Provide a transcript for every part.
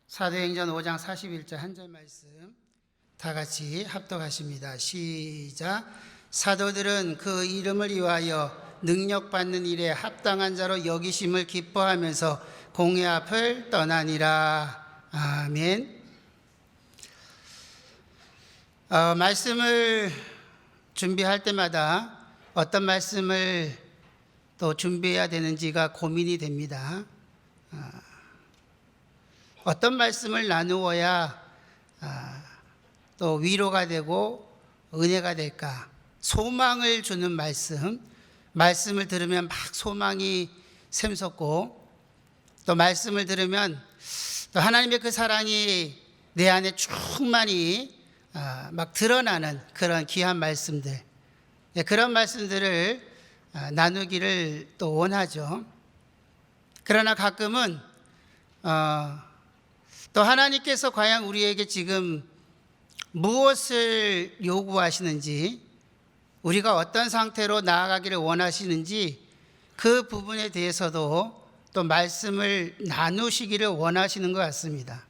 사도행전 5장 41절 한 절 말씀 다 같이 합독하십니다. 시작. 사도들은 그 이름을 위하여 능력받는 일에 합당한 자로 여기심을 기뻐하면서 공회 앞을 떠나니라. 아멘. 말씀을 준비할 때마다 어떤 말씀을 또 준비해야 되는지가 고민이 됩니다. 어떤 말씀을 나누어야 또 위로가 되고 은혜가 될까? 소망을 주는 말씀을 들으면 막 소망이 샘솟고, 또 말씀을 들으면 또 하나님의 그 사랑이 내 안에 충만히 막 드러나는 그런 귀한 말씀들, 그런 말씀들을 나누기를 또 원하죠. 그러나 가끔은 또 하나님께서 과연 우리에게 지금 무엇을 요구하시는지, 우리가 어떤 상태로 나아가기를 원하시는지, 그 부분에 대해서도 또 말씀을 나누시기를 원하시는 것 같습니다.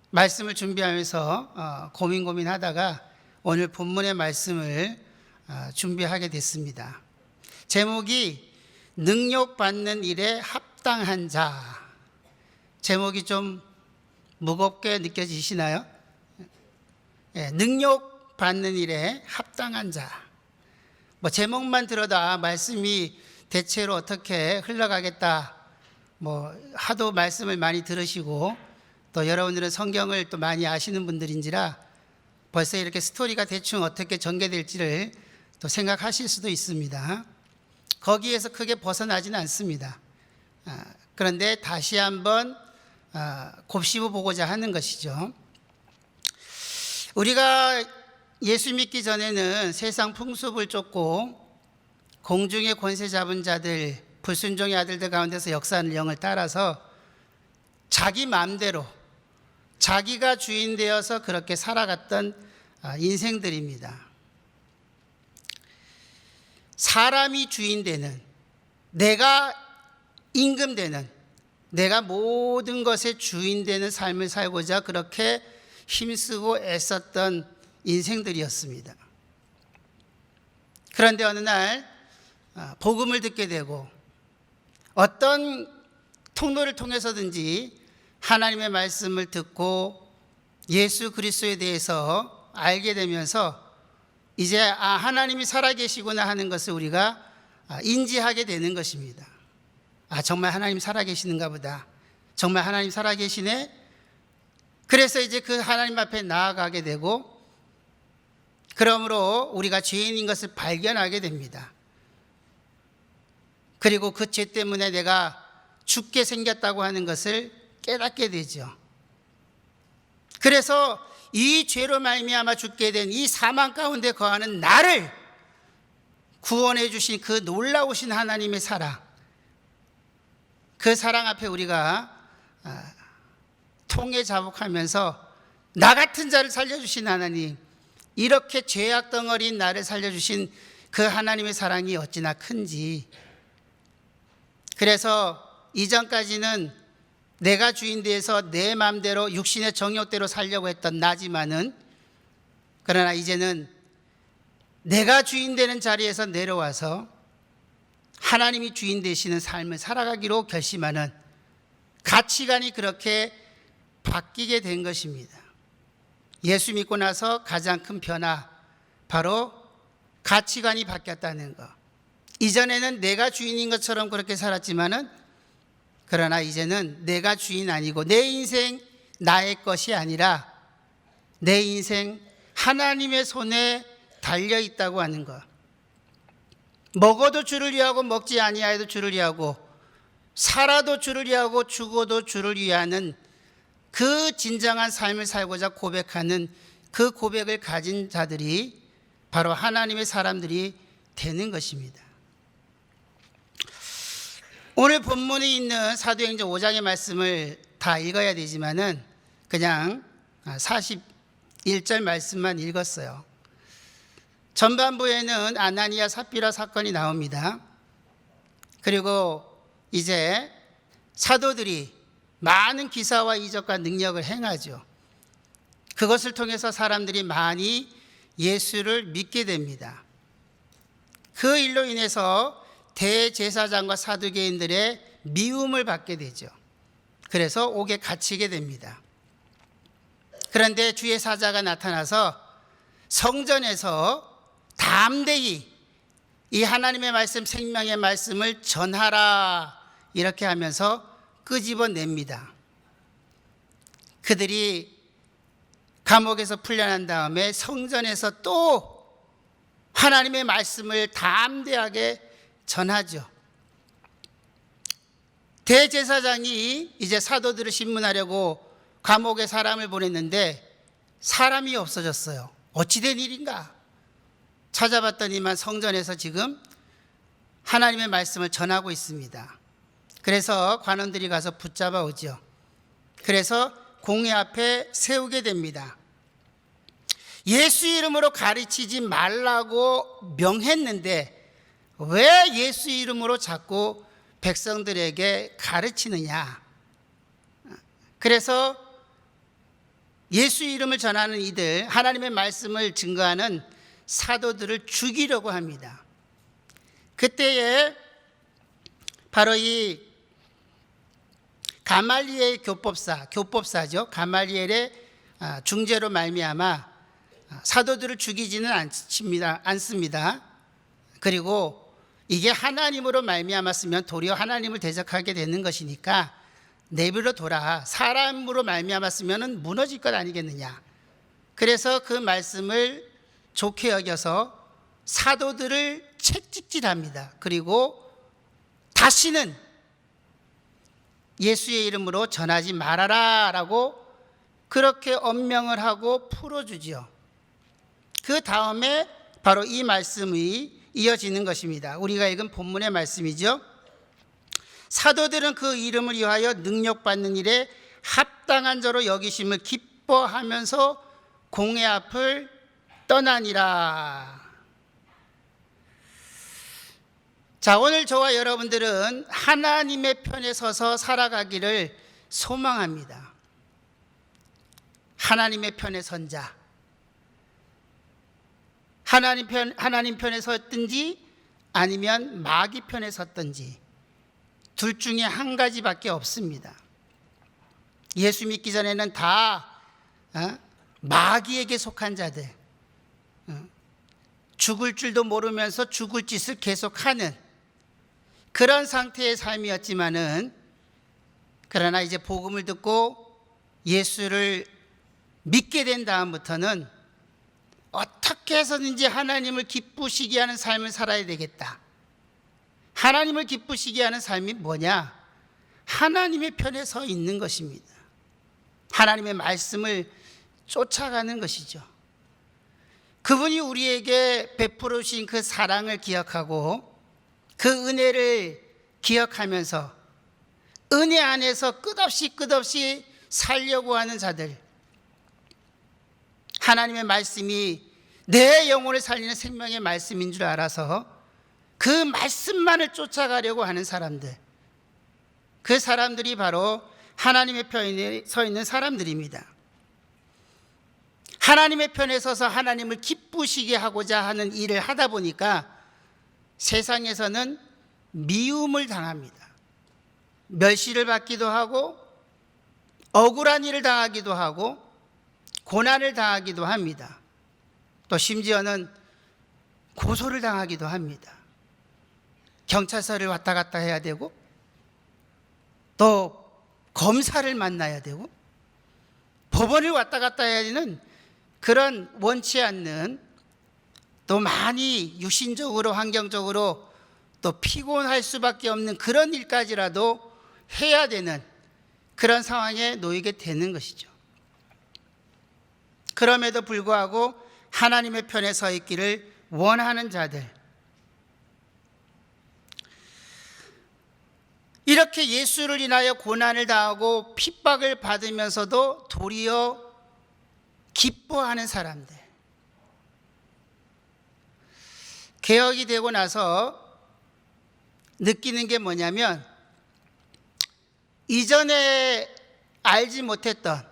말씀을 준비하면서 고민하다가 오늘 본문의 말씀을 준비하게 됐습니다. 제목이 능력받는 일에 합당한 자. 제목이 좀 무겁게 느껴지시나요? 능력받는 일에 합당한 자. 제목만 들어도 말씀이 대체로 어떻게 흘러가겠다. 하도 말씀을 많이 들으시고 또 여러분들은 성경을 또 많이 아시는 분들인지라 벌써 이렇게 스토리가 대충 어떻게 전개될지를 또 생각하실 수도 있습니다. 거기에서 크게 벗어나지는 않습니다. 그런데 다시 한번 곱씹어 보고자 하는 것이죠. 우리가 예수 믿기 전에는 세상 풍습을 쫓고 공중의 권세 잡은 자들, 불순종의 아들들 가운데서 역사하는 영을 따라서 자기 마음대로 자기가 주인 되어서 그렇게 살아갔던 인생들입니다. 사람이 주인 되는, 내가 임금 되는, 내가 모든 것의 주인 되는 삶을 살고자 그렇게 힘쓰고 애썼던 인생들이었습니다. 그런데 어느 날 복음을 듣게 되고 어떤 통로를 통해서든지 하나님의 말씀을 듣고 예수 그리스도에 대해서 알게 되면서 이제 하나님이 살아계시구나 하는 것을 우리가 인지하게 되는 것입니다. 정말 하나님 살아계시는가 보다. 정말 하나님 살아계시네. 그래서 이제 그 하나님 앞에 나아가게 되고, 그러므로 우리가 죄인인 것을 발견하게 됩니다. 그리고 그 죄 때문에 내가 죽게 생겼다고 하는 것을 깨닫게 되죠. 그래서 이 죄로 말미암아 죽게 된 이 사망 가운데 거하는 나를 구원해 주신 그 놀라우신 하나님의 사랑, 그 사랑 앞에 우리가 통해 자복하면서 나 같은 자를 살려주신 하나님, 이렇게 죄악 덩어리인 나를 살려주신 그 하나님의 사랑이 어찌나 큰지. 그래서 이전까지는 내가 주인 되어서 내 마음대로 육신의 정욕대로 살려고 했던 나지만은, 그러나 이제는 내가 주인 되는 자리에서 내려와서 하나님이 주인 되시는 삶을 살아가기로 결심하는 가치관이 그렇게 바뀌게 된 것입니다. 예수 믿고 나서 가장 큰 변화, 바로 가치관이 바뀌었다는 것. 이전에는 내가 주인인 것처럼 그렇게 살았지만은, 그러나 이제는 내가 주인 아니고 내 인생 나의 것이 아니라 내 인생 하나님의 손에 달려 있다고 하는 것. 먹어도 주를 위하고 먹지 아니하여도 주를 위하고, 살아도 주를 위하고 죽어도 주를 위하는 그 진정한 삶을 살고자 고백하는 그 고백을 가진 자들이 바로 하나님의 사람들이 되는 것입니다. 오늘 본문에 있는 사도행전 5장의 말씀을 다 읽어야 되지만은 그냥 41절 말씀만 읽었어요. 전반부에는 아나니아 삽비라 사건이 나옵니다. 그리고 이제 사도들이 많은 기사와 이적과 능력을 행하죠. 그것을 통해서 사람들이 많이 예수를 믿게 됩니다. 그 일로 인해서 대제사장과 사두개인들의 미움을 받게 되죠. 그래서 옥에 갇히게 됩니다. 그런데 주의 사자가 나타나서 성전에서 담대히 이 하나님의 말씀, 생명의 말씀을 전하라 이렇게 하면서 끄집어냅니다. 그들이 감옥에서 풀려난 다음에 성전에서 또 하나님의 말씀을 담대하게 전하죠. 대제사장이 이제 사도들을 신문하려고 감옥에 사람을 보냈는데 사람이 없어졌어요. 어찌된 일인가? 찾아봤더니만 성전에서 지금 하나님의 말씀을 전하고 있습니다. 그래서 관원들이 가서 붙잡아 오죠. 그래서 공회 앞에 세우게 됩니다. 예수 이름으로 가르치지 말라고 명했는데 왜 예수 이름으로 자꾸 백성들에게 가르치느냐? 그래서 예수 이름을 전하는 이들, 하나님의 말씀을 증거하는 사도들을 죽이려고 합니다. 그때에 바로 이 가말리엘 교법사죠. 가말리엘의 중재로 말미암아 사도들을 죽이지는 않습니다. 그리고 이게 하나님으로 말미암았으면 도리어 하나님을 대적하게 되는 것이니까 내버려둬라. 사람으로 말미암았으면 무너질 것 아니겠느냐. 그래서 그 말씀을 좋게 여겨서 사도들을 채찍질합니다. 그리고 다시는 예수의 이름으로 전하지 말아라 라고 그렇게 엄명을 하고 풀어주죠. 그 다음에 바로 이 말씀이 이어지는 것입니다. 우리가 읽은 본문의 말씀이죠. 사도들은 그 이름을 위하여 능력받는 일에 합당한 자로 여기심을 기뻐하면서 공회 앞을 떠나니라. 자, 오늘 저와 여러분들은 하나님의 편에 서서 살아가기를 소망합니다. 하나님의 편에 선 자. 하나님 편에 섰든지 아니면 마귀 편에 섰든지 둘 중에 한 가지밖에 없습니다. 예수 믿기 전에는 다 마귀에게 속한 자들, 죽을 줄도 모르면서 죽을 짓을 계속하는 그런 상태의 삶이었지만은, 그러나 이제 복음을 듣고 예수를 믿게 된 다음부터는 어떻게 해서든지 하나님을 기쁘시게 하는 삶을 살아야 되겠다. 하나님을 기쁘시게 하는 삶이 뭐냐? 하나님의 편에 서 있는 것입니다. 하나님의 말씀을 쫓아가는 것이죠. 그분이 우리에게 베풀으신 그 사랑을 기억하고 그 은혜를 기억하면서 은혜 안에서 끝없이 살려고 하는 자들, 하나님의 말씀이 내 영혼을 살리는 생명의 말씀인 줄 알아서 그 말씀만을 쫓아가려고 하는 사람들, 그 사람들이 바로 하나님의 편에 서 있는 사람들입니다. 하나님의 편에 서서 하나님을 기쁘시게 하고자 하는 일을 하다 보니까 세상에서는 미움을 당합니다. 멸시를 받기도 하고 억울한 일을 당하기도 하고 고난을 당하기도 합니다. 또 심지어는 고소를 당하기도 합니다. 경찰서를 왔다 갔다 해야 되고 또 검사를 만나야 되고 법원을 왔다 갔다 해야 되는 그런 원치 않는, 또 많이 육신적으로 환경적으로 또 피곤할 수밖에 없는 그런 일까지라도 해야 되는 그런 상황에 놓이게 되는 것이죠. 그럼에도 불구하고 하나님의 편에 서 있기를 원하는 자들, 이렇게 예수를 인하여 고난을 당하고 핍박을 받으면서도 도리어 기뻐하는 사람들, 개혁이 되고 나서 느끼는 게 뭐냐면 이전에 알지 못했던,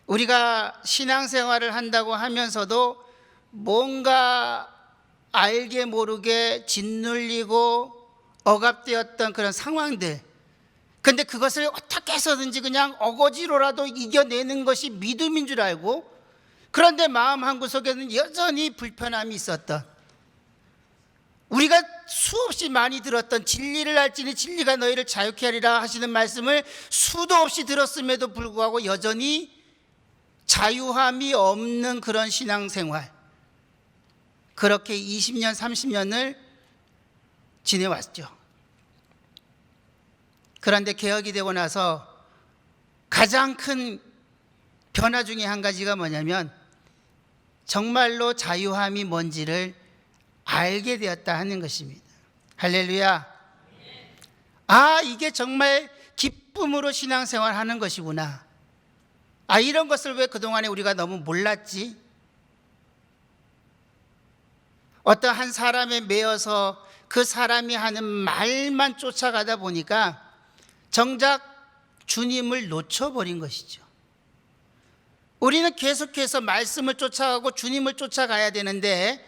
우리가 신앙생활을 한다고 하면서도 뭔가 알게 모르게 짓눌리고 억압되었던 그런 상황들, 근데 그것을 어떻게 해서든지 그냥 어거지로라도 이겨내는 것이 믿음인 줄 알고, 그런데 마음 한구석에는 여전히 불편함이 있었던, 우리가 수없이 많이 들었던 진리를 알지니 진리가 너희를 자유케 하리라 하시는 말씀을 수도 없이 들었음에도 불구하고 여전히 자유함이 없는 그런 신앙생활, 그렇게 20년 30년을 지내왔죠. 그런데 개혁이 되고 나서 가장 큰 변화 중에 한 가지가 뭐냐면 정말로 자유함이 뭔지를 알게 되었다 하는 것입니다. 할렐루야. 아, 이게 정말 기쁨으로 신앙생활 하는 것이구나. 아, 이런 것을 왜 그동안에 우리가 너무 몰랐지? 어떤 한 사람에 매여서 그 사람이 하는 말만 쫓아가다 보니까 정작 주님을 놓쳐버린 것이죠. 우리는 계속해서 말씀을 쫓아가고 주님을 쫓아가야 되는데,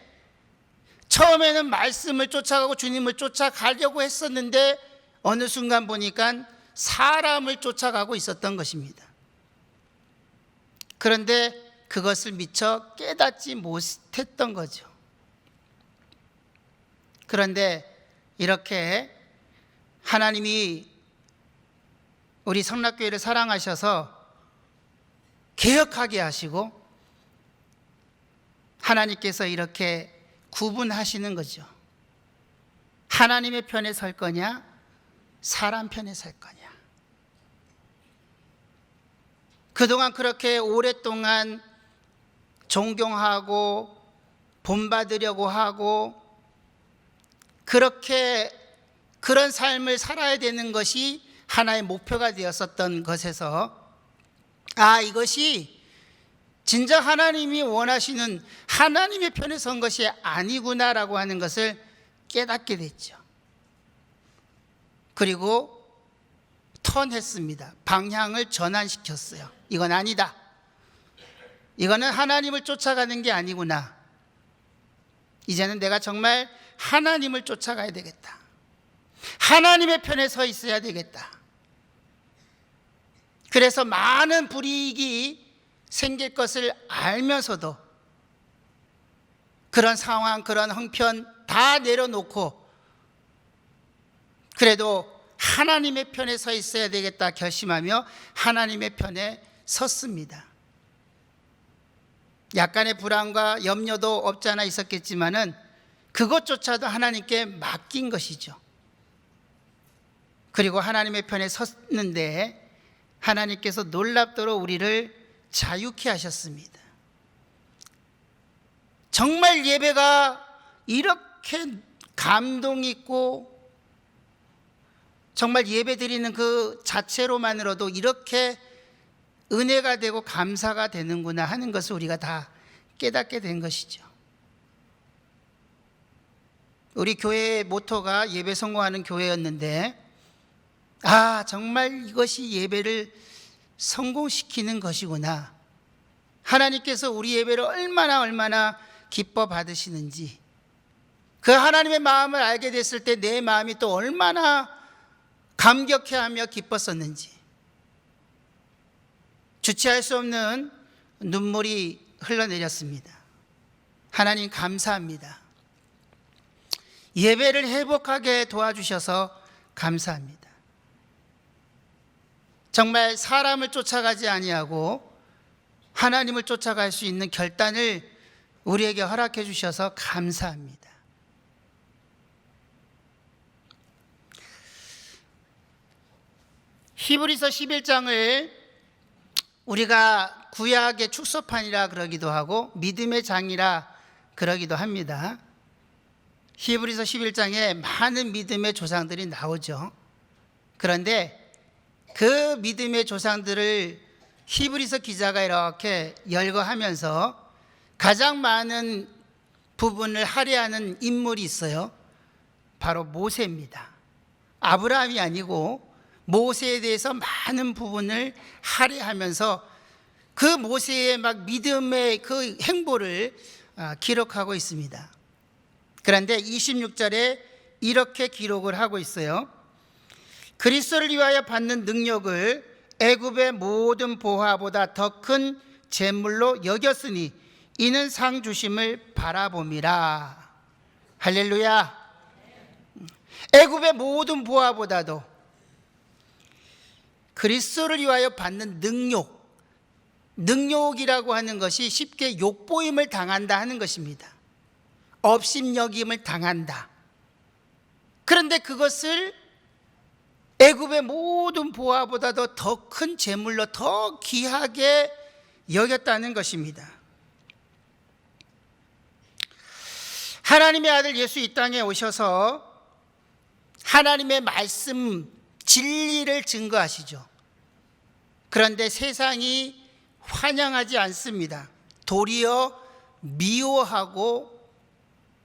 처음에는 말씀을 쫓아가고 주님을 쫓아가려고 했었는데 어느 순간 보니까 사람을 쫓아가고 있었던 것입니다. 그런데 그것을 미처 깨닫지 못했던 거죠. 그런데 이렇게 하나님이 우리 성락교회를 사랑하셔서 개혁하게 하시고 하나님께서 이렇게 구분하시는 거죠. 하나님의 편에 설 거냐, 사람 편에 설 거냐. 그동안 그렇게 오랫동안 존경하고 본받으려고 하고 그렇게 그런 삶을 살아야 되는 것이 하나의 목표가 되었었던 것에서, 아, 이것이 진짜 하나님이 원하시는 하나님의 편에 선 것이 아니구나라고 하는 것을 깨닫게 됐죠. 그리고 턴했습니다. 방향을 전환시켰어요. 이건 아니다. 이거는 하나님을 쫓아가는 게 아니구나. 이제는 내가 정말 하나님을 쫓아가야 되겠다. 하나님의 편에 서 있어야 되겠다. 그래서 많은 불이익이 생길 것을 알면서도 그런 상황, 그런 형편 다 내려놓고 그래도 하나님의 편에 서 있어야 되겠다 결심하며 하나님의 편에 섰습니다. 약간의 불안과 염려도 없지 않아 있었겠지만은 그것조차도 하나님께 맡긴 것이죠. 그리고 하나님의 편에 섰는데 하나님께서 놀랍도록 우리를 자유케 하셨습니다. 정말 예배가 이렇게 감동 있고 정말 예배 드리는 그 자체로만으로도 이렇게 은혜가 되고 감사가 되는구나 하는 것을 우리가 다 깨닫게 된 것이죠. 우리 교회의 모토가 예배 성공하는 교회였는데, 아, 정말 이것이 예배를 성공시키는 것이구나. 하나님께서 우리 예배를 얼마나 기뻐 받으시는지, 그 하나님의 마음을 알게 됐을 때 내 마음이 또 얼마나 감격해하며 기뻤었는지, 주체할 수 없는 눈물이 흘러내렸습니다. 하나님 감사합니다. 예배를 회복하게 도와주셔서 감사합니다. 정말 사람을 쫓아가지 아니하고 하나님을 쫓아갈 수 있는 결단을 우리에게 허락해 주셔서 감사합니다. 히브리서 11장을 우리가 구약의 축소판이라 그러기도 하고 믿음의 장이라 그러기도 합니다. 히브리서 11장에 많은 믿음의 조상들이 나오죠. 그런데 그 믿음의 조상들을 히브리서 기자가 이렇게 열거하면서 가장 많은 부분을 할애하는 인물이 있어요. 바로 모세입니다. 아브라함이 아니고 모세에 대해서 많은 부분을 할애하면서 그 모세의 막 믿음의 그 행보를 기록하고 있습니다. 그런데 26절에 이렇게 기록을 하고 있어요. 그리스도를 위하여 받는 능력을 애굽의 모든 보화보다 더 큰 재물로 여겼으니 이는 상 주심을 바라봄이라. 할렐루야. 애굽의 모든 보화보다도 그리스도를 위하여 받는 능욕이라고 하는 것이 쉽게 욕보임을 당한다 하는 것입니다. 업신여김을 당한다. 그런데 그것을 애굽의 모든 보화보다도 더 큰 재물로 더 귀하게 여겼다는 것입니다. 하나님의 아들 예수 이 땅에 오셔서 하나님의 말씀 진리를 증거하시죠. 그런데 세상이 환영하지 않습니다. 도리어 미워하고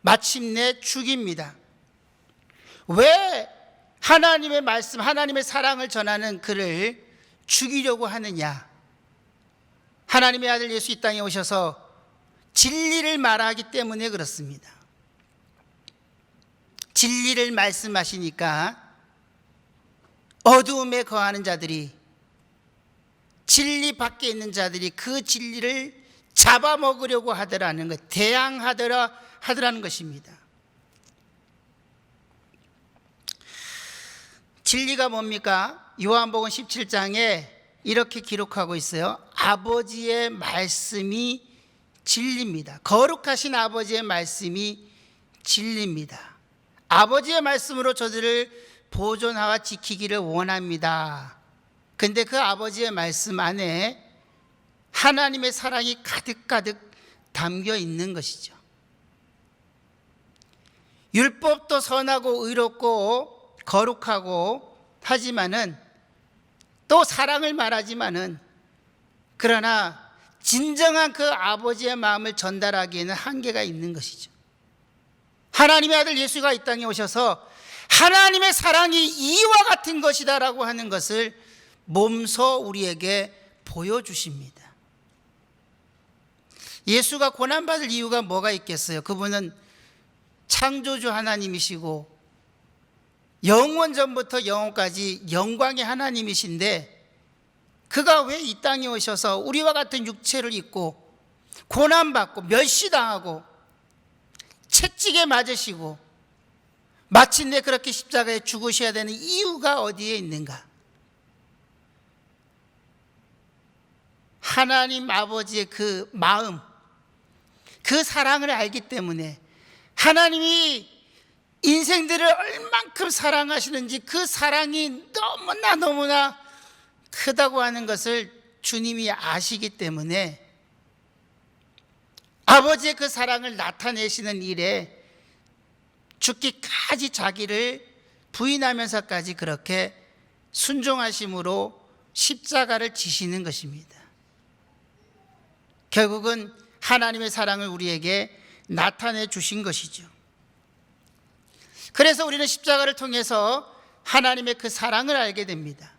마침내 죽입니다. 왜 하나님의 말씀, 하나님의 사랑을 전하는 그를 죽이려고 하느냐? 하나님의 아들 예수 이 땅에 오셔서 진리를 말하기 때문에 그렇습니다. 진리를 말씀하시니까 어두움에 거하는 자들이, 진리 밖에 있는 자들이 그 진리를 잡아먹으려고 하더라는 것, 하더라는 것입니다. 진리가 뭡니까? 요한복음 17장에 이렇게 기록하고 있어요. 아버지의 말씀이 진리입니다. 거룩하신 아버지의 말씀이 진리입니다. 아버지의 말씀으로 저들을 보존하와 지키기를 원합니다. 근데 그 아버지의 말씀 안에 하나님의 사랑이 가득가득 담겨 있는 것이죠. 율법도 선하고 의롭고 거룩하고 하지만은, 또 사랑을 말하지만은, 그러나 진정한 그 아버지의 마음을 전달하기에는 한계가 있는 것이죠. 하나님의 아들 예수가 이 땅에 오셔서 하나님의 사랑이 이와 같은 것이다라고 하는 것을 몸소 우리에게 보여주십니다. 예수가 고난받을 이유가 뭐가 있겠어요? 그분은 창조주 하나님이시고 영원 전부터 영원까지 영광의 하나님이신데, 그가 왜 이 땅에 오셔서 우리와 같은 육체를 입고 고난받고 멸시당하고 채찍에 맞으시고 마침내 그렇게 십자가에 죽으셔야 되는 이유가 어디에 있는가? 하나님 아버지의 그 마음, 그 사랑을 알기 때문에, 하나님이 인생들을 얼만큼 사랑하시는지 그 사랑이 너무나 크다고 하는 것을 주님이 아시기 때문에 아버지의 그 사랑을 나타내시는 일에 죽기까지 자기를 부인하면서까지 그렇게 순종하심으로 십자가를 지시는 것입니다. 결국은 하나님의 사랑을 우리에게 나타내 주신 것이죠. 그래서 우리는 십자가를 통해서 하나님의 그 사랑을 알게 됩니다.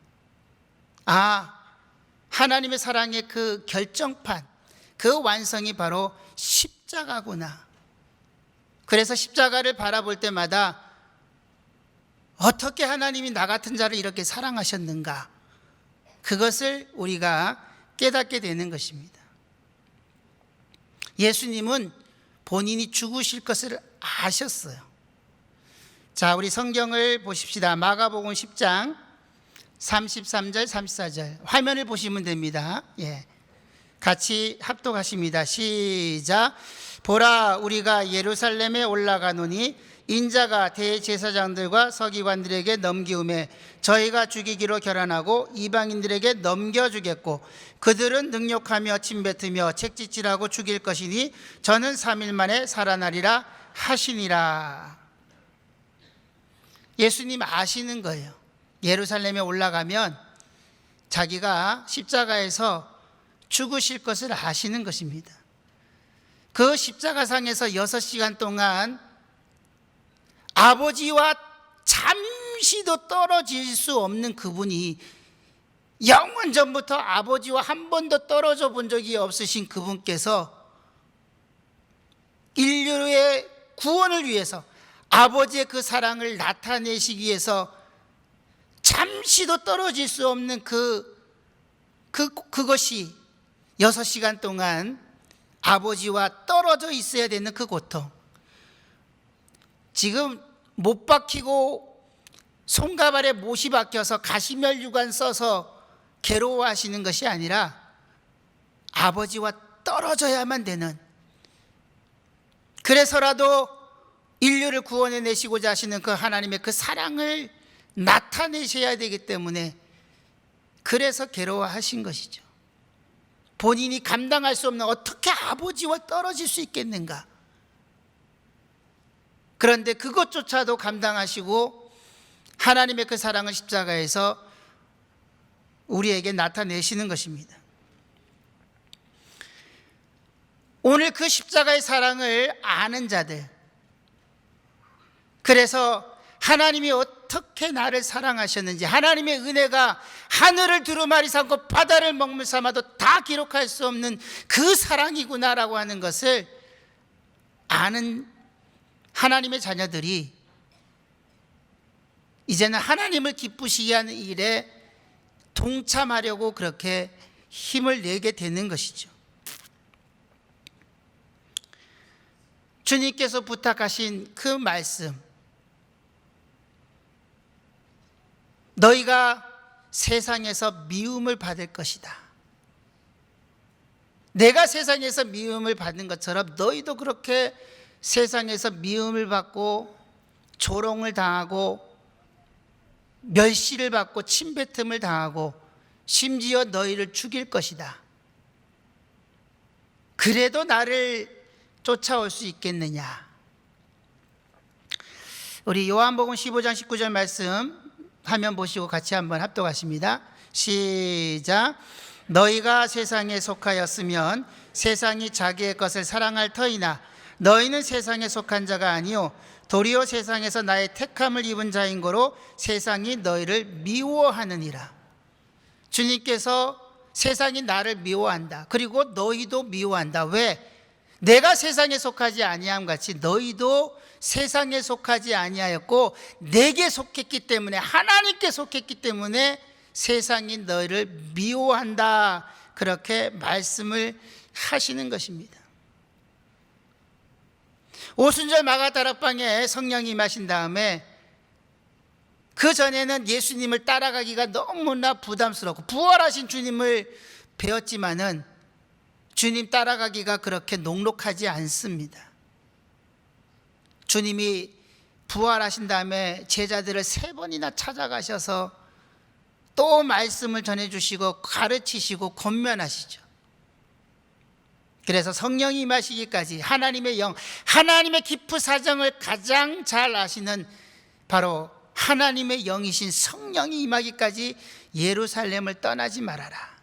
하나님의 사랑의 그 결정판, 그 완성이 바로 십자가구나. 그래서 십자가를 바라볼 때마다 어떻게 하나님이 나 같은 자를 이렇게 사랑하셨는가, 그것을 우리가 깨닫게 되는 것입니다. 예수님은 본인이 죽으실 것을 아셨어요. 자, 우리 성경을 보십시다. 마가복음 10장 33절 34절 화면을 보시면 됩니다. 같이 합독하십니다. 시작. 보라, 우리가 예루살렘에 올라가노니 인자가 대제사장들과 서기관들에게 넘기우매 저희가 죽이기로 결단하고 이방인들에게 넘겨주겠고 그들은 능욕하며 침뱉으며 책짓질하고 죽일 것이니 저는 3일 만에 살아나리라 하시니라. 예수님 아시는 거예요. 예루살렘에 올라가면 자기가 십자가에서 죽으실 것을 아시는 것입니다. 그 십자가상에서 6시간 동안 아버지와 잠잠 잠시도 떨어질 수 없는 그분이, 영원 전부터 아버지와 한 번도 떨어져 본 적이 없으신 그분께서 인류의 구원을 위해서, 아버지의 그 사랑을 나타내시기 위해서 잠시도 떨어질 수 없는 그것이 6시간 동안 아버지와 떨어져 있어야 되는 그 고통. 지금 못 박히고 손가발에 못이 박혀서 가시면류관 써서 괴로워하시는 것이 아니라 아버지와 떨어져야만 되는, 그래서라도 인류를 구원해 내시고자 하시는 그 하나님의 그 사랑을 나타내셔야 되기 때문에, 그래서 괴로워하신 것이죠. 본인이 감당할 수 없는, 어떻게 아버지와 떨어질 수 있겠는가. 그런데 그것조차도 감당하시고 하나님의 그 사랑을 십자가에서 우리에게 나타내시는 것입니다. 오늘 그 십자가의 사랑을 아는 자들, 그래서 하나님이 어떻게 나를 사랑하셨는지, 하나님의 은혜가 하늘을 두루마리 삼고 바다를 먹물 삼아도 다 기록할 수 없는 그 사랑이구나라고 하는 것을 아는 하나님의 자녀들이 이제는 하나님을 기쁘시게 하는 일에 동참하려고 그렇게 힘을 내게 되는 것이죠. 주님께서 부탁하신 그 말씀, 너희가 세상에서 미움을 받을 것이다. 내가 세상에서 미움을 받는 것처럼 너희도 그렇게 세상에서 미움을 받고 조롱을 당하고 멸시를 받고 침뱉음을 당하고 심지어 너희를 죽일 것이다. 그래도 나를 쫓아올 수 있겠느냐. 우리 요한복음 15장 19절 말씀 화면 보시고 같이 한번 합독하십니다. 시작. 너희가 세상에 속하였으면 세상이 자기의 것을 사랑할 터이나 너희는 세상에 속한 자가 아니요 도리어 세상에서 나의 택함을 입은 자인 거로 세상이 너희를 미워하느니라. 주님께서 세상이 나를 미워한다. 그리고 너희도 미워한다. 왜? 내가 세상에 속하지 아니함 같이 너희도 세상에 속하지 아니하였고 내게 속했기 때문에, 하나님께 속했기 때문에 세상이 너희를 미워한다. 그렇게 말씀을 하시는 것입니다. 오순절 마가다락방에 성령이 임하신 다음에 그 전에는 예수님을 따라가기가 너무나 부담스럽고 부활하신 주님을 배웠지만은 주님 따라가기가 그렇게 녹록하지 않습니다. 주님이 부활하신 다음에 제자들을 3번이나 찾아가셔서 또 말씀을 전해주시고 가르치시고 권면하시죠. 그래서 성령이 임하시기까지 하나님의 영, 하나님의 깊은 사정을 가장 잘 아시는 바로 하나님의 영이신 성령이 임하기까지 예루살렘을 떠나지 말아라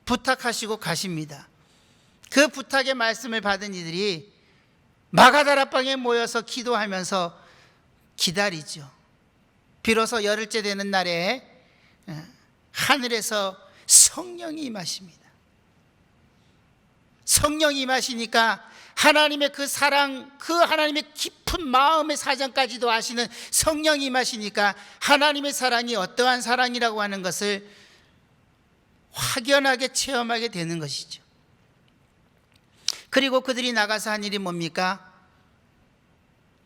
부탁하시고 가십니다. 그 부탁의 말씀을 받은 이들이 마가다락방에 모여서 기도하면서 기다리죠. 비로소 열흘째 되는 날에 하늘에서 성령이 임하십니다. 성령이 임하시니까 하나님의 그 사랑, 그 하나님의 깊은 마음의 사정까지도 아시는 성령이 임하시니까 하나님의 사랑이 어떠한 사랑이라고 하는 것을 확연하게 체험하게 되는 것이죠. 그리고 그들이 나가서 한 일이 뭡니까?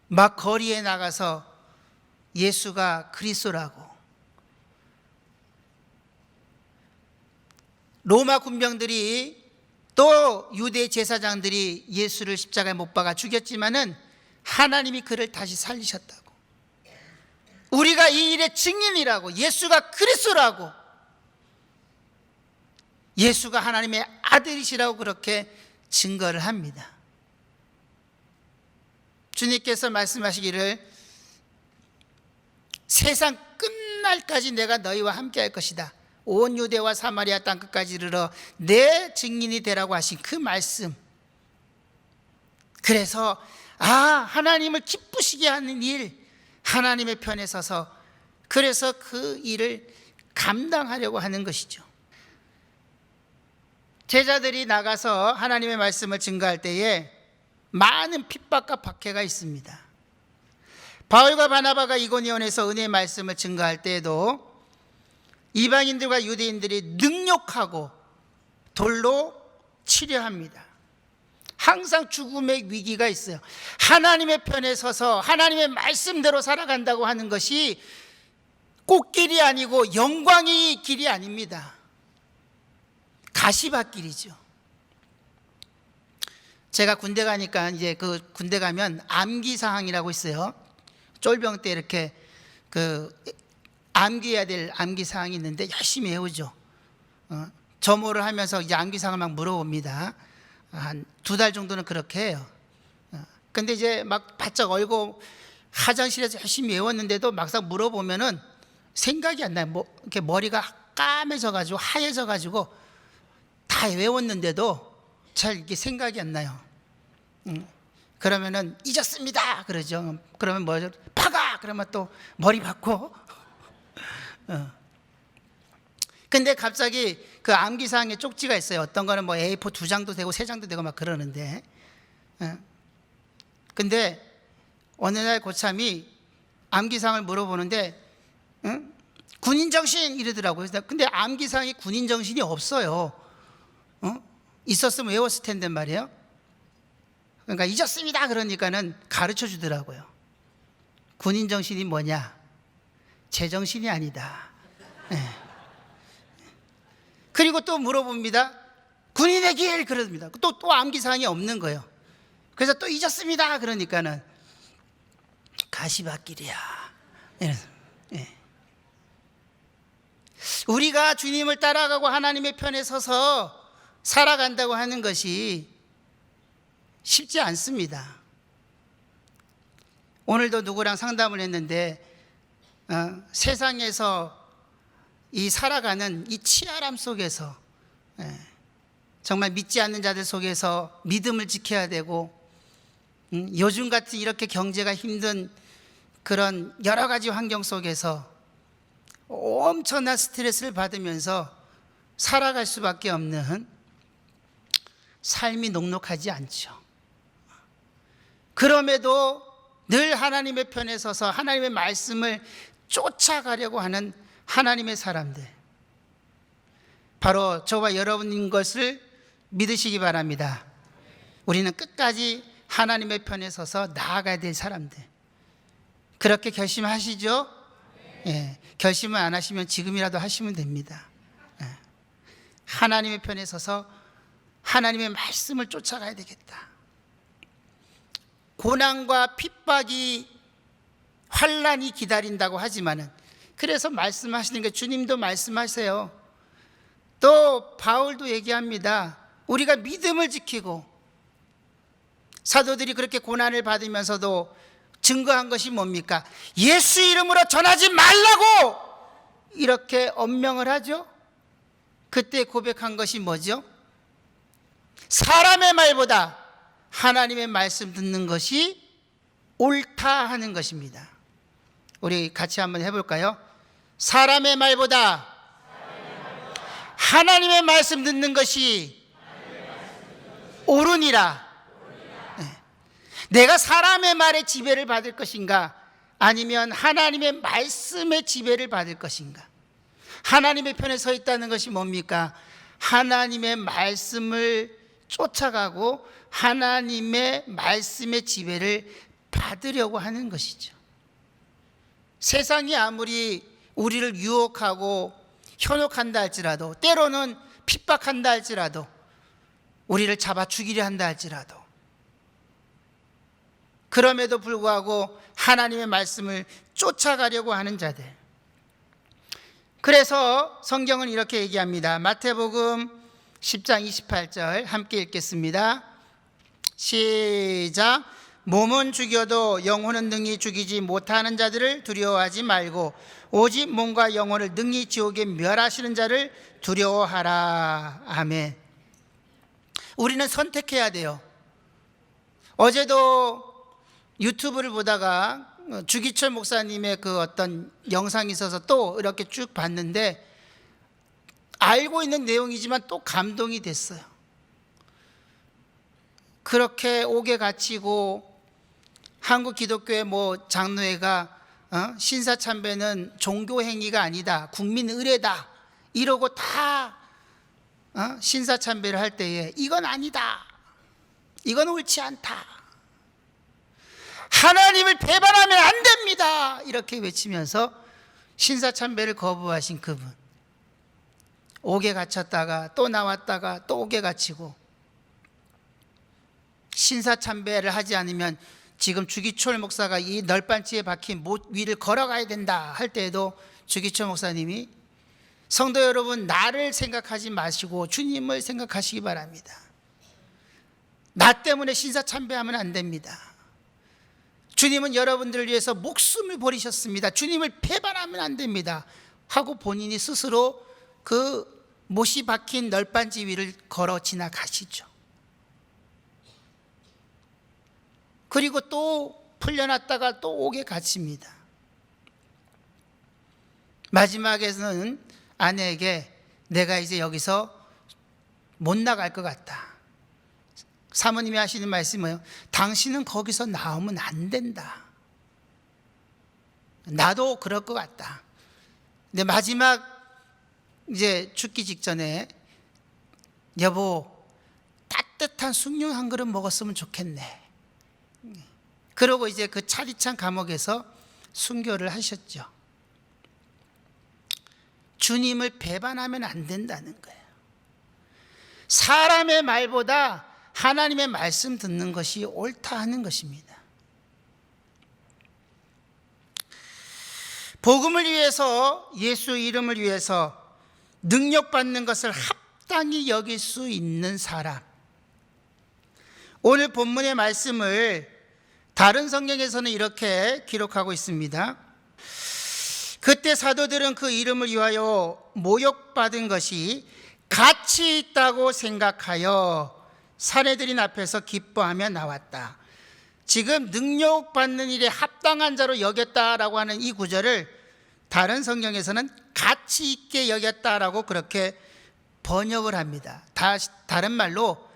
막 거리에 나가서 예수가 그리스도라고, 로마 군병들이 또 유대 제사장들이 예수를 십자가에 못 박아 죽였지만은 하나님이 그를 다시 살리셨다고, 우리가 이 일의 증인이라고, 예수가 그리스도라고, 예수가 하나님의 아들이시라고 그렇게 증거를 합니다. 주님께서 말씀하시기를 세상 끝날까지 내가 너희와 함께 할 것이다. 온 유대와 사마리아 땅 끝까지 이르러 내 증인이 되라고 하신 그 말씀. 그래서 하나님을 기쁘시게 하는 일, 하나님의 편에 서서 그래서 그 일을 감당하려고 하는 것이죠. 제자들이 나가서 하나님의 말씀을 증거할 때에 많은 핍박과 박해가 있습니다. 바울과 바나바가 이고니온에서 은혜의 말씀을 증거할 때에도 이방인들과 유대인들이 능욕하고 돌로 치려합니다. 항상 죽음의 위기가 있어요. 하나님의 편에 서서 하나님의 말씀대로 살아간다고 하는 것이 꽃길이 아니고 영광의 길이 아닙니다. 가시밭길이죠. 제가 군대 가니까 이제 그 군대 가면 암기사항이라고 있어요. 쫄병 때 이렇게 그 암기해야 될 암기사항이 있는데 열심히 외우죠. 점호를 하면서 이제 암기사항을 막 물어봅니다. 한 2달 정도는 그렇게 해요. 근데 이제 막 바짝 얼고 화장실에서 열심히 외웠는데도 막상 물어보면은 생각이 안 나요. 뭐 이렇게 머리가 까매져가지고 하얘져가지고 다 외웠는데도 잘 이게 생각이 안 나요. 그러면은 잊었습니다 그러죠. 그러면 뭐죠? 파가 그러면 또 머리 박고. 근데 갑자기 그 암기사항에 쪽지가 있어요. 어떤 거는 뭐 A4 2장도 되고 3장도 되고 막 그러는데. 근데 어느 날 고참이 암기사항을 물어보는데 군인정신 이러더라고요. 근데 암기사항에 군인정신이 없어요. 있었으면 외웠을 텐데 말이에요. 그러니까 잊었습니다 그러니까는 가르쳐 주더라고요. 군인정신이 뭐냐? 제정신이 아니다. 그리고 또 물어봅니다. 군인의 길 그럽니다. 또 암기사항이 없는 거예요. 그래서 또 잊었습니다 그러니까는 가시밭길이야. 우리가 주님을 따라가고 하나님의 편에 서서 살아간다고 하는 것이 쉽지 않습니다. 오늘도 누구랑 상담을 했는데 세상에서 이 살아가는 이 치열함 속에서 정말 믿지 않는 자들 속에서 믿음을 지켜야 되고 요즘 같은 이렇게 경제가 힘든 그런 여러 가지 환경 속에서 엄청난 스트레스를 받으면서 살아갈 수밖에 없는 삶이 녹록하지 않죠. 그럼에도 늘 하나님의 편에 서서 하나님의 말씀을 쫓아가려고 하는 하나님의 사람들, 바로 저와 여러분인 것을 믿으시기 바랍니다. 우리는 끝까지 하나님의 편에 서서 나아가야 될 사람들, 그렇게 결심하시죠? 예, 결심을 안 하시면 지금이라도 하시면 됩니다. 하나님의 편에 서서 하나님의 말씀을 쫓아가야 되겠다. 고난과 핍박이 환난이 기다린다고 하지만은, 그래서 말씀하시는 게 주님도 말씀하세요. 또 바울도 얘기합니다. 우리가 믿음을 지키고, 사도들이 그렇게 고난을 받으면서도 증거한 것이 뭡니까? 예수 이름으로 전하지 말라고 이렇게 엄명을 하죠. 그때 고백한 것이 뭐죠? 사람의 말보다 하나님의 말씀 듣는 것이 옳다 하는 것입니다. 우리 같이 한번 해볼까요? 사람의 말보다 하나님의 말씀 듣는 것이 옳으니라. 내가 사람의 말에 지배를 받을 것인가, 아니면 하나님의 말씀의 지배를 받을 것인가? 하나님의 편에 서 있다는 것이 뭡니까? 하나님의 말씀을 쫓아가고 하나님의 말씀의 지배를 받으려고 하는 것이죠. 세상이 아무리 우리를 유혹하고 현혹한다 할지라도, 때로는 핍박한다 할지라도, 우리를 잡아 죽이려 한다 할지라도, 그럼에도 불구하고 하나님의 말씀을 쫓아가려고 하는 자들. 그래서 성경은 이렇게 얘기합니다. 마태복음 10장 28절 함께 읽겠습니다. 시작. 몸은 죽여도 영혼은 능히 죽이지 못하는 자들을 두려워하지 말고 오직 몸과 영혼을 능히 지옥에 멸하시는 자를 두려워하라. 아멘. 우리는 선택해야 돼요. 어제도 유튜브를 보다가 주기철 목사님의 그 어떤 영상이 있어서 또 이렇게 쭉 봤는데 알고 있는 내용이지만 또 감동이 됐어요. 그렇게 옥에 갇히고 한국 기독교의 뭐 장로회가 신사참배는 종교 행위가 아니다, 국민 의례다 이러고 다 신사참배를 할 때에 이건 아니다, 이건 옳지 않다, 하나님을 배반하면 안 됩니다 이렇게 외치면서 신사참배를 거부하신 그분, 옥에 갇혔다가 또 나왔다가 또 옥에 갇히고, 신사참배를 하지 않으면 지금 주기철 목사가 이 널빤지에 박힌 못 위를 걸어가야 된다 할 때에도 주기철 목사님이 성도 여러분, 나를 생각하지 마시고 주님을 생각하시기 바랍니다. 나 때문에 신사참배하면 안 됩니다. 주님은 여러분들을 위해서 목숨을 버리셨습니다. 주님을 배반하면 안 됩니다 하고 본인이 스스로 그 못이 박힌 널빤지 위를 걸어 지나가시죠. 그리고 또 풀려났다가 또 옥에 갇힙니다. 마지막에는 아내에게 내가 이제 여기서 못 나갈 것 같다. 사모님이 하시는 말씀이 뭐예요? 당신은 거기서 나오면 안 된다. 나도 그럴 것 같다. 근데 마지막 이제 죽기 직전에 여보, 따뜻한 숭늉 한 그릇 먹었으면 좋겠네. 그러고 이제 그 차디찬 감옥에서 순교를 하셨죠. 주님을 배반하면 안 된다는 거예요. 사람의 말보다 하나님의 말씀 듣는 것이 옳다 하는 것입니다. 복음을 위해서, 예수 이름을 위해서 능력받는 것을 합당히 여길 수 있는 사람, 오늘 본문의 말씀을 다른 성경에서는 이렇게 기록하고 있습니다. 그때 사도들은 그 이름을 위하여 모욕받은 것이 가치 있다고 생각하여 사내들인 앞에서 기뻐하며 나왔다. 지금 능력받는 일에 합당한 자로 여겼다라고 하는 이 구절을 다른 성경에서는 가치 있게 여겼다라고 그렇게 번역을 합니다. 다른 말로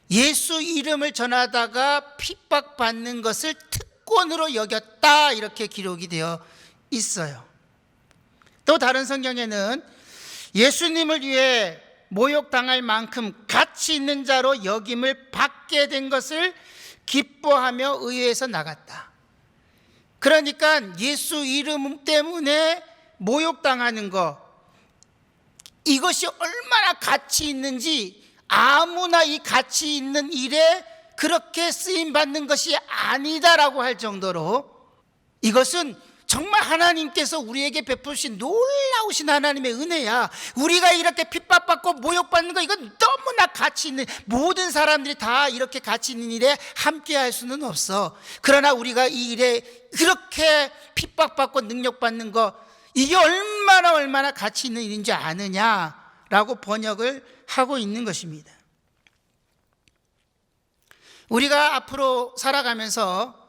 예수 이름을 전하다가 핍박받는 것을 특권으로 여겼다 이렇게 기록이 되어 있어요. 또 다른 성경에는 예수님을 위해 모욕당할 만큼 가치 있는 자로 여김을 받게 된 것을 기뻐하며 의회에서 나갔다. 그러니까 예수 이름 때문에 모욕당하는 것, 이것이 얼마나 가치 있는지, 아무나 이 가치 있는 일에 그렇게 쓰임받는 것이 아니다라고 할 정도로 이것은 정말 하나님께서 우리에게 베푸신 놀라우신 하나님의 은혜야. 우리가 이렇게 핍박받고 모욕받는 거, 이건 너무나 가치 있는, 모든 사람들이 다 이렇게 가치 있는 일에 함께 할 수는 없어. 그러나 우리가 이 일에 그렇게 핍박받고 능력받는 거, 이게 얼마나 가치 있는 일인지 아느냐라고 번역을 하고 있는 것입니다. 우리가 앞으로 살아가면서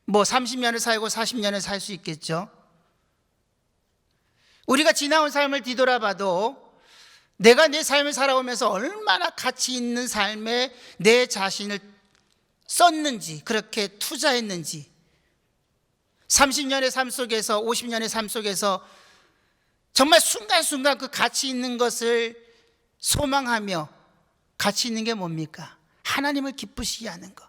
뭐 30년을 살고 40년을 살 수 있겠죠. 우리가 지나온 삶을 뒤돌아봐도 내가 내 삶을 살아오면서 얼마나 가치 있는 삶에 내 자신을 썼는지, 그렇게 투자했는지, 30년의 삶 속에서, 50년의 삶 속에서 정말 순간순간 그 가치 있는 것을 소망하며, 가치 있는 게 뭡니까? 하나님을 기쁘시게 하는 것,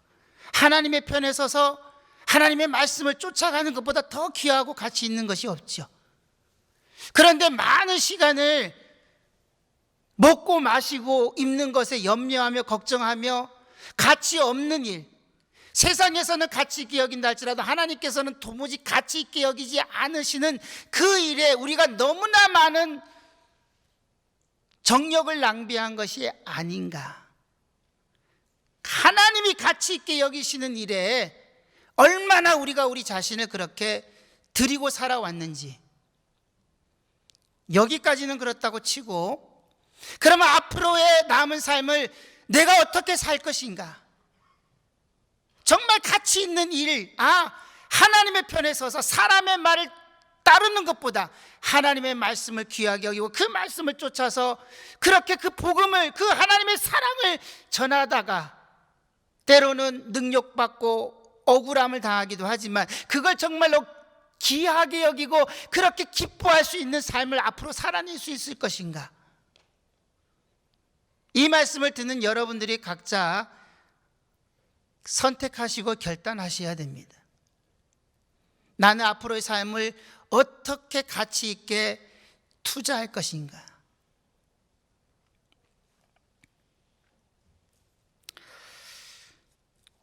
하나님의 편에 서서 하나님의 말씀을 쫓아가는 것보다 더 귀하고 가치 있는 것이 없죠. 그런데 많은 시간을 먹고 마시고 입는 것에 염려하며 걱정하며 가치 없는 일, 세상에서는 가치 있게 여긴다 할지라도 하나님께서는 도무지 가치 있게 여기지 않으시는 그 일에 우리가 너무나 많은 정력을 낭비한 것이 아닌가. 하나님이 가치 있게 여기시는 일에 얼마나 우리가 우리 자신을 그렇게 드리고 살아왔는지, 여기까지는 그렇다고 치고, 그러면 앞으로의 남은 삶을 내가 어떻게 살 것인가? 정말 가치 있는 일, 하나님의 편에 서서 사람의 말을 따르는 것보다 하나님의 말씀을 귀하게 여기고 그 말씀을 쫓아서 그렇게 그 복음을, 그 하나님의 사랑을 전하다가 때로는 능욕받고 억울함을 당하기도 하지만 그걸 정말로 귀하게 여기고 그렇게 기뻐할 수 있는 삶을 앞으로 살아낼 수 있을 것인가? 이 말씀을 듣는 여러분들이 각자 선택하시고 결단하셔야 됩니다. 나는 앞으로의 삶을 어떻게 가치 있게 투자할 것인가?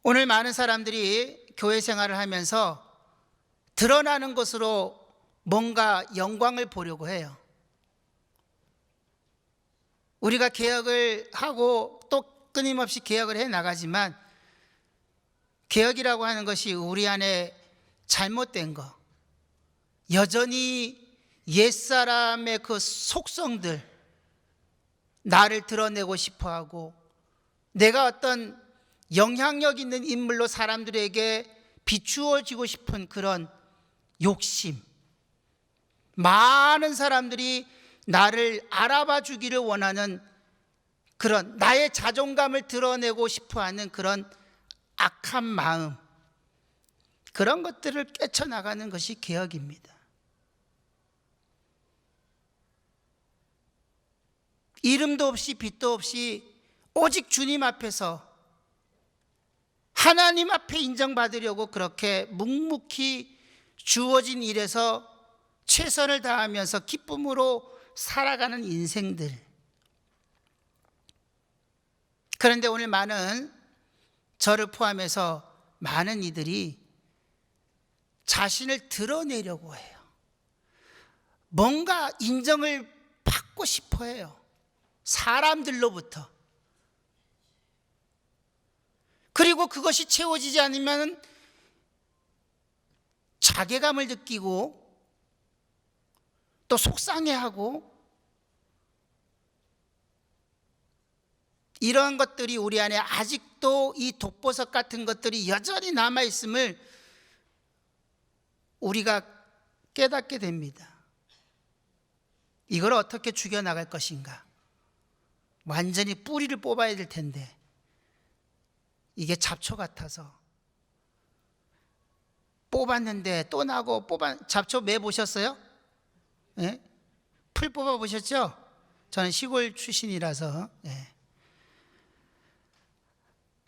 오늘 많은 사람들이 교회 생활을 하면서 드러나는 것으로 뭔가 영광을 보려고 해요. 우리가 개혁을 하고 또 끊임없이 개혁을 해 나가지만 개혁이라고 하는 것이 우리 안에 잘못된 거, 여전히 옛사람의 그 속성들, 나를 드러내고 싶어하고 내가 어떤 영향력 있는 인물로 사람들에게 비추어지고 싶은 그런 욕심, 많은 사람들이 나를 알아봐 주기를 원하는 그런 나의 자존감을 드러내고 싶어하는 그런 악한 마음, 그런 것들을 깨쳐나가는 것이 개혁입니다. 이름도 없이 빛도 없이 오직 주님 앞에서 하나님 앞에 인정받으려고 그렇게 묵묵히 주어진 일에서 최선을 다하면서 기쁨으로 살아가는 인생들. 그런데 오늘 많은, 저를 포함해서 많은 이들이 자신을 드러내려고 해요. 뭔가 인정을 받고 싶어 해요. 사람들로부터. 그리고 그것이 채워지지 않으면 자괴감을 느끼고 또 속상해하고, 이러한 것들이 우리 안에 아직도 이 독보석 같은 것들이 여전히 남아있음을 우리가 깨닫게 됩니다. 이걸 어떻게 죽여나갈 것인가? 완전히 뿌리를 뽑아야 될 텐데 이게 잡초 같아서 뽑았는데 또 나고, 잡초 매 보셨어요? 예? 풀 뽑아 보셨죠? 저는 시골 출신이라서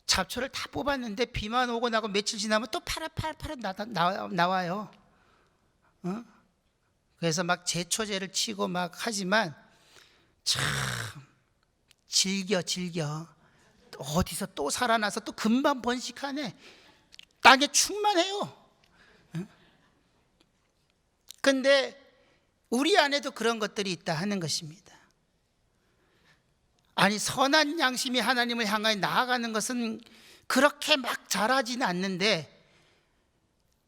잡초를 다 뽑았는데 비만 오고 나고 며칠 지나면 또 파릇파릇 나와요. 그래서 막 제초제를 치고 막 하지만 참 즐겨 어디서 또 살아나서 또 금방 번식하네. 땅에 충만해요. 근데 우리 안에도 그런 것들이 있다 하는 것입니다. 아니, 선한 양심이 하나님을 향하여 나아가는 것은 그렇게 막 자라지는 않는데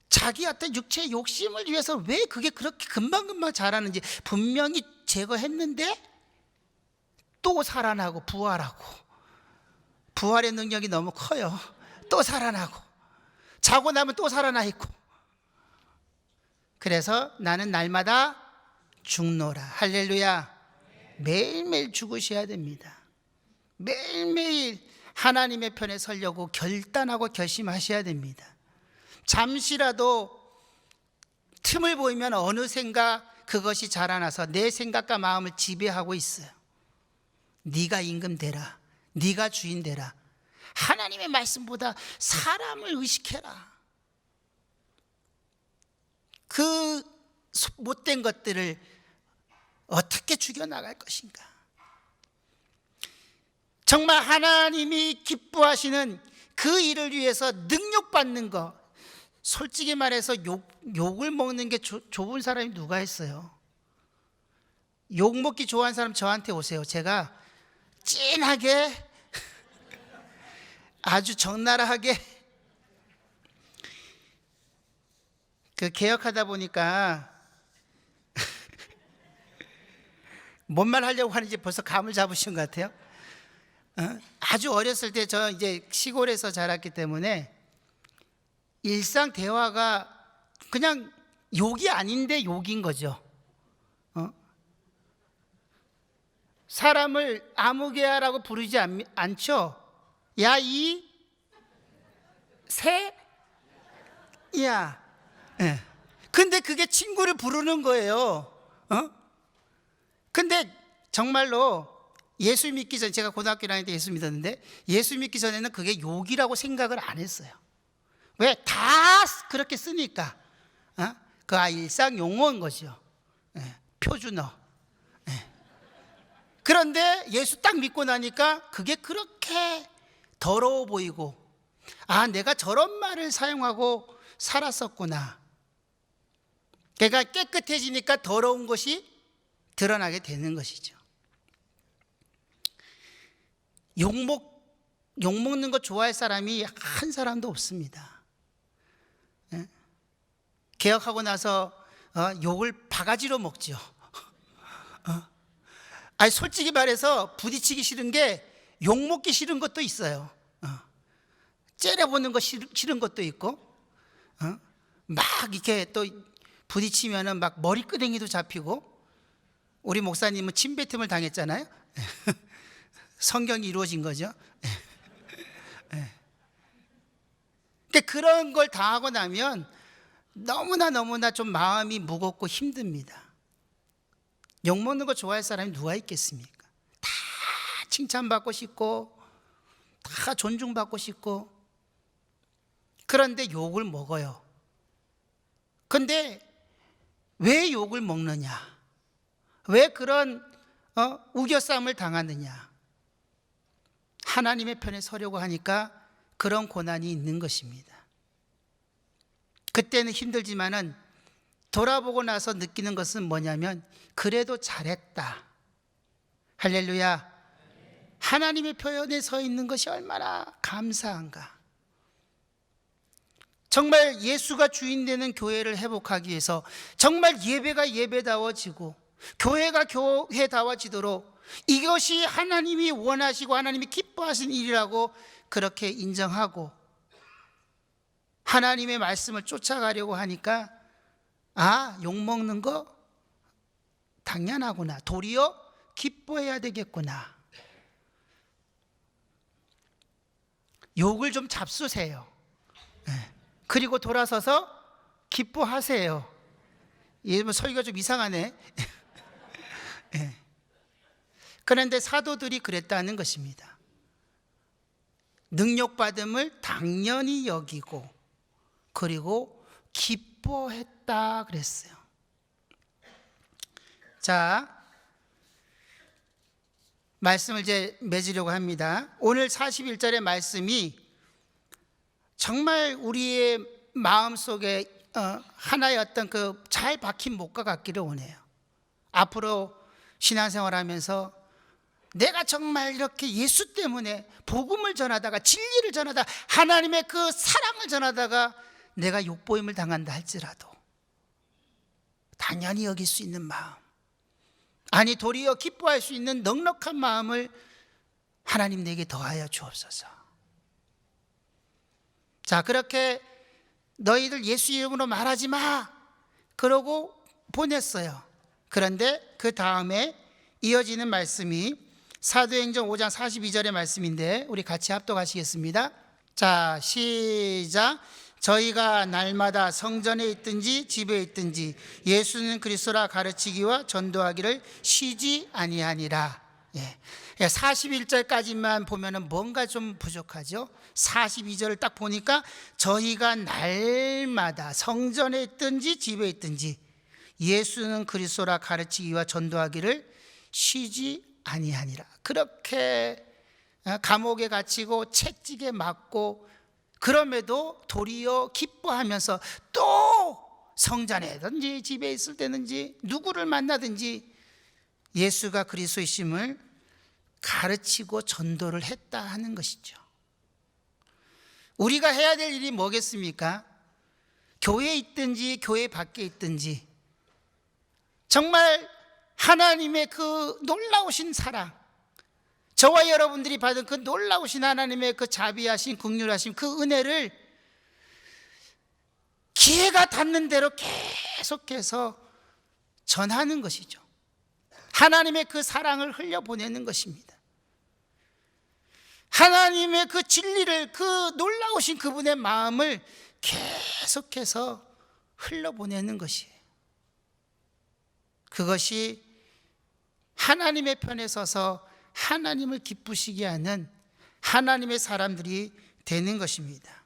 자기 어떤 육체의 욕심을 위해서 왜 그게 그렇게 금방금방 자라는지, 분명히 제거했는데 또 살아나고 부활하고, 부활의 능력이 너무 커요. 또 살아나고, 자고 나면 또 살아나 있고. 그래서 나는 날마다 죽노라. 할렐루야. 매일매일 죽으셔야 됩니다. 매일매일 하나님의 편에 서려고 결단하고 결심하셔야 됩니다. 잠시라도 틈을 보이면 어느샌가 그것이 자라나서 내 생각과 마음을 지배하고 있어요. 네가 임금 되라, 네가 주인 되라. 하나님의 말씀보다 사람을 의식해라. 그 못된 것들을 어떻게 죽여나갈 것인가? 정말 하나님이 기뻐하시는 그 일을 위해서 능욕받는 것, 솔직히 말해서 욕을 먹는 게 좋은 사람이 누가 있어요? 욕 먹기 좋아하는 사람 저한테 오세요. 제가 찐하게 아주 적나라하게 그 개혁하다 보니까 뭔 말 하려고 하는지 벌써 감을 잡으신 것 같아요. 아주 어렸을 때 저 이제 시골에서 자랐기 때문에 일상 대화가 그냥 욕이 아닌데 욕인 거죠. 사람을 아무개야라고 부르지 않죠. 야, 이 새, 야. 예. 근데 그게 친구를 부르는 거예요. 근데 정말로 예수 믿기 전, 제가 고등학교 다닐 때 예수 믿었는데, 예수 믿기 전에는 그게 욕이라고 생각을 안 했어요. 왜? 다 그렇게 쓰니까. 그 일상 용어인 거죠. 예. 표준어. 그런데 예수 딱 믿고 나니까 그게 그렇게 더러워 보이고, 내가 저런 말을 사용하고 살았었구나. 그러니까 깨끗해지니까 더러운 것이 드러나게 되는 것이죠. 욕 먹는 거 좋아할 사람이 한 사람도 없습니다. 개혁하고 나서 욕을 바가지로 먹죠. 솔직히 말해서 부딪히기 싫은 게 욕 먹기 싫은 것도 있어요. 째려보는 거 싫은 것도 있고, 막 이렇게 또 부딪히면은 막 머리끄댕이도 잡히고. 우리 목사님은 침뱉음을 당했잖아요. 성경이 이루어진 거죠. 그런 걸 당하고 나면 너무나 좀 마음이 무겁고 힘듭니다. 욕먹는 거 좋아할 사람이 누가 있겠습니까? 다 칭찬받고 싶고, 다 존중받고 싶고. 그런데 욕을 먹어요. 근데 왜 욕을 먹느냐? 왜 그런 우겨싸움을 당하느냐? 하나님의 편에 서려고 하니까 그런 고난이 있는 것입니다. 그때는 힘들지만은 돌아보고 나서 느끼는 것은 뭐냐면, 그래도 잘했다. 할렐루야. 하나님의 표현에 서 있는 것이 얼마나 감사한가. 정말 예수가 주인 되는 교회를 회복하기 위해서 정말 예배가 예배다워지고 교회가 교회다워지도록 이것이 하나님이 원하시고 하나님이 기뻐하신 일이라고 그렇게 인정하고 하나님의 말씀을 쫓아가려고 하니까, 욕먹는 거 당연하구나. 도리어 기뻐해야 되겠구나. 욕을 좀 잡수세요. 그리고 돌아서서 기뻐하세요. 설교가 좀 이상하네. 그런데 사도들이 그랬다는 것입니다. 능력받음을 당연히 여기고 그리고 기뻐했다 그랬어요. 자, 말씀을 이제 맺으려고 합니다. 오늘 41절의 말씀이 정말 우리의 마음속에 하나의 어떤 그 잘 박힌 목과 같기를 원해요. 앞으로 신앙생활하면서 내가 정말 이렇게 예수 때문에 복음을 전하다가 진리를 전하다가 하나님의 그 사랑을 전하다가 내가 욕보임을 당한다 할지라도 당연히 여길 수 있는 마음, 아니 도리어 기뻐할 수 있는 넉넉한 마음을 하나님 내게 더하여 주옵소서. 자, 그렇게 너희들 예수 이름으로 말하지 마 그러고 보냈어요. 그런데 그 다음에 이어지는 말씀이 사도행전 5장 42절의 말씀인데 우리 같이 합독하시겠습니다. 자, 시작. 저희가 날마다 성전에 있든지 집에 있든지 예수는 그리스도라 가르치기와 전도하기를 쉬지 아니하니라. 41절까지만 보면은 뭔가 좀 부족하죠. 42절을 딱 보니까 저희가 날마다 성전에 있든지 집에 있든지 예수는 그리스도라 가르치기와 전도하기를 쉬지 아니하니라. 그렇게 감옥에 갇히고 채찍에 맞고 그럼에도 도리어 기뻐하면서 또 성전에든지 집에 있을 때든지 누구를 만나든지 예수가 그리스도이심을 가르치고 전도를 했다 하는 것이죠. 우리가 해야 될 일이 뭐겠습니까? 교회에 있든지 교회 밖에 있든지 정말 하나님의 그 놀라우신 사랑, 저와 여러분들이 받은 그 놀라우신 하나님의 그 자비하신 긍휼하신 그 은혜를 기회가 닿는 대로 계속해서 전하는 것이죠. 하나님의 그 사랑을 흘려보내는 것입니다. 하나님의 그 진리를, 그 놀라우신 그분의 마음을 계속해서 흘려보내는 것이에요. 그것이 하나님의 편에 서서 하나님을 기쁘시게 하는 하나님의 사람들이 되는 것입니다.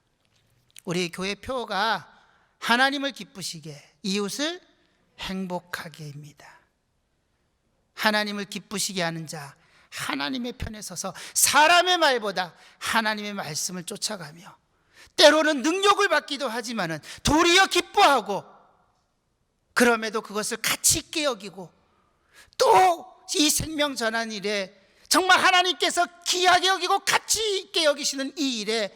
우리 교회 표가 하나님을 기쁘시게, 이웃을 행복하게입니다. 하나님을 기쁘시게 하는 자, 하나님의 편에 서서 사람의 말보다 하나님의 말씀을 쫓아가며 때로는 능력을 받기도 하지만은 도리어 기뻐하고, 그럼에도 그것을 가치 있게 여기고, 또 이 생명 전환 일에 정말 하나님께서 귀하게 여기고 가치 있게 여기시는 이 일에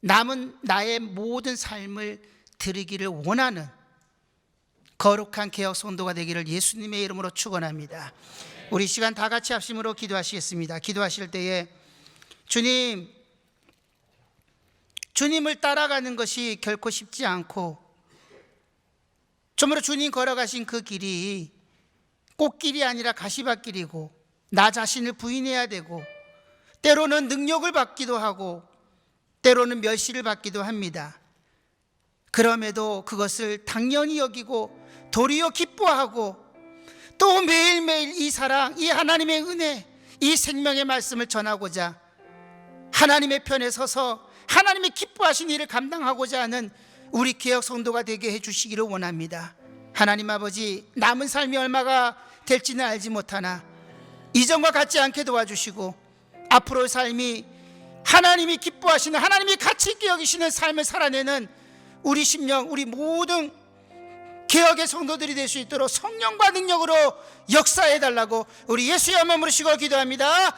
남은 나의 모든 삶을 드리기를 원하는 거룩한 개혁 성도가 되기를 예수님의 이름으로 축원합니다. 우리 시간 다 같이 합심으로 기도하시겠습니다. 기도하실 때에 주님을 따라가는 것이 결코 쉽지 않고, 정말로 주님 걸어가신 그 길이 꽃길이 아니라 가시밭길이고, 나 자신을 부인해야 되고, 때로는 능력을 받기도 하고, 때로는 멸시를 받기도 합니다. 그럼에도 그것을 당연히 여기고 도리어 기뻐하고, 또 매일매일 이 사랑, 이 하나님의 은혜, 이 생명의 말씀을 전하고자 하나님의 편에 서서 하나님의 기뻐하신 일을 감당하고자 하는 우리 개혁 성도가 되게 해주시기를 원합니다. 하나님 아버지, 남은 삶이 얼마가 될지는 알지 못하나 이전과 같지 않게 도와주시고, 앞으로의 삶이 하나님이 기뻐하시는, 하나님이 가치 있게 여기시는 삶을 살아내는 우리 심령, 우리 모든 개혁의 성도들이 될 수 있도록 성령과 능력으로 역사해달라고 우리 예수의 이름으로 기도합니다.